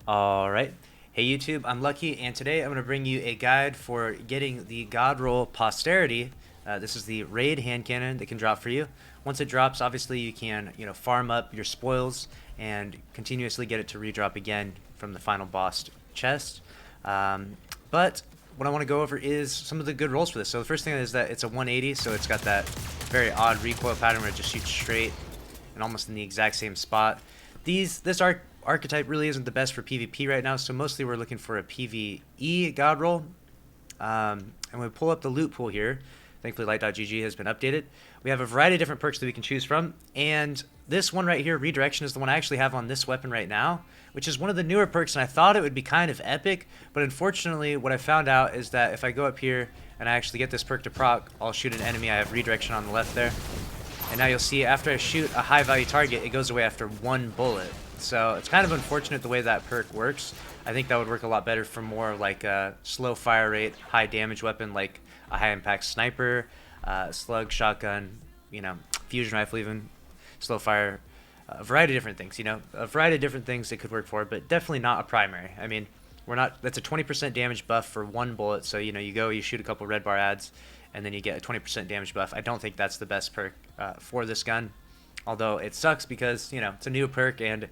Alright. Hey YouTube, I'm Lucky, and today I'm going to bring you a guide for getting the God Roll Posterity. This is the raid hand cannon that can drop for you. Once it drops, obviously you can, farm up your spoils and continuously get it to redrop again from the final boss chest. But what I want to go over is some of the good rolls for this. So the first thing is that it's a 180, so it's got that very odd recoil pattern where it just shoots straight and almost in the exact same spot. This archetype really isn't the best for PvP right now, so mostly we're looking for a PvE god roll. And we pull up the loot pool here. Thankfully, light.gg has been updated. We have a variety of different perks that we can choose from, and this one right here, Redirection, is the one I actually have on this weapon right now, which is one of the newer perks, and I thought it would be kind of epic, but unfortunately what I found out is that if I go up here and I actually get this perk to proc, I'll shoot an enemy. I have Redirection on the left there. And now you'll see after I shoot a high value target, it goes away after one bullet. So it's kind of unfortunate the way that perk works. I think that would work a lot better for more like a slow fire rate, high damage weapon like a high impact sniper, slug, shotgun, fusion rifle even, slow fire, a variety of different things, a variety of different things it could work for, but definitely not a primary. I mean, that's a 20% damage buff for one bullet, so you shoot a couple red bar ads, and then you get a 20% damage buff. I don't think that's the best perk for this gun, although it sucks because it's a new perk and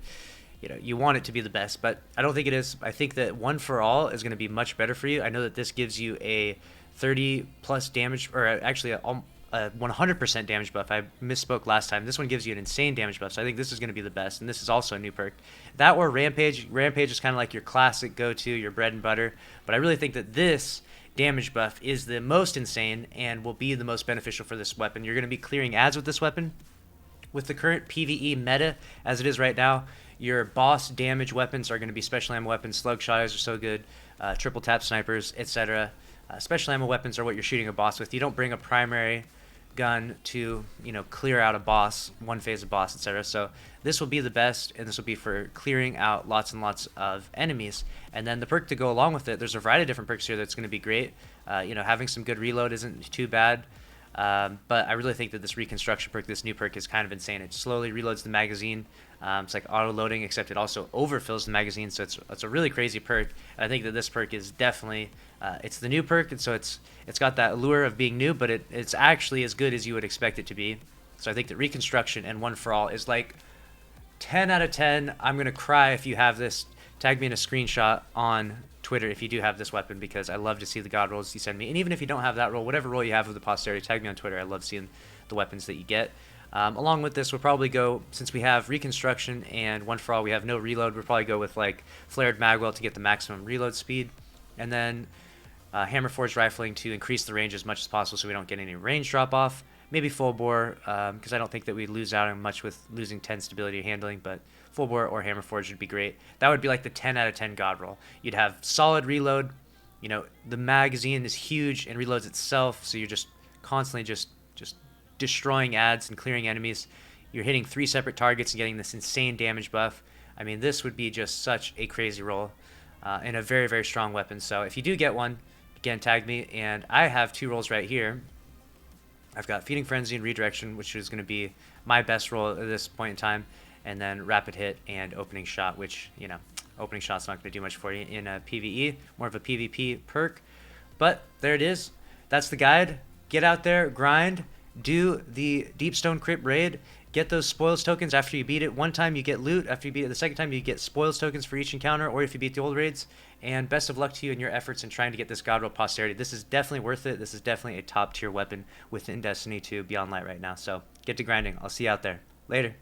you want it to be the best, but I don't think it is. I think that One for All is going to be much better for you. I know that this gives you a 30 plus damage, or actually a 100% damage buff. I misspoke last time. This one gives you an insane damage buff, so I think this is going to be the best, and this is also a new perk. That or Rampage. Rampage is kind of like your classic go-to, your bread and butter, but I really think that this damage buff is the most insane and will be the most beneficial for this weapon. You're going to be clearing ads with this weapon. With the current PvE meta as it is right now, your boss damage weapons are going to be special ammo weapons. Slug shotters are so good, triple tap snipers, etc. Special ammo weapons are what you're shooting a boss with. You don't bring a primary gun to clear out a boss, one phase of boss, etc. So this will be the best, and this will be for clearing out lots and lots of enemies. And then the perk to go along with it, there's a variety of different perks here that's going to be great. Having some good reload isn't too bad. But I really think that this reconstruction perk, this new perk, is kind of insane. It slowly reloads the magazine. It's like auto loading, except it also overfills the magazine, so it's a really crazy perk. And I think that this perk is definitely it's the new perk, and so it's got that allure of being new, but it's actually as good as you would expect it to be. So I think that reconstruction and One for All is like 10 out of 10. I'm gonna cry if you have this. Tag me in a screenshot on Twitter if you do have this weapon, because I love to see the god rolls you send me. And even if you don't have that roll, whatever roll you have with the Posterity, tag me on Twitter. I love seeing the weapons that you get. Along with this, we'll probably go, since we have Reconstruction and One for All, we have no reload, we'll probably go with like Flared Magwell to get the maximum reload speed. And then Hammer Forged Rifling to increase the range as much as possible so we don't get any range drop off. Maybe Full Bore, because I don't think that we lose out on much with losing 10 stability or handling, but Full Bore or Hammer Forged would be great. That would be like the 10 out of 10 god roll. You'd have solid reload. The magazine is huge and reloads itself, so you're just constantly just destroying ads and clearing enemies. You're hitting 3 separate targets and getting this insane damage buff. I mean, this would be just such a crazy roll and a very, very strong weapon. So if you do get one, again, tag me. And I have 2 rolls right here. I've got Feeding Frenzy and Redirection, which is going to be my best roll at this point in time. And then Rapid Hit and Opening Shot, which, Opening Shot's not going to do much for you in a PvE. More of a PvP perk. But there it is. That's the guide. Get out there, grind, do the Deepstone Crypt raid, get those spoils tokens after you beat it. One time you get loot, after you beat it the second time you get spoils tokens for each encounter, or if you beat the old raids. And best of luck to you in your efforts in trying to get this God Roll Posterity. This is definitely worth it. This is definitely a top tier weapon within Destiny 2 Beyond Light right now. So get to grinding. I'll see you out there. Later.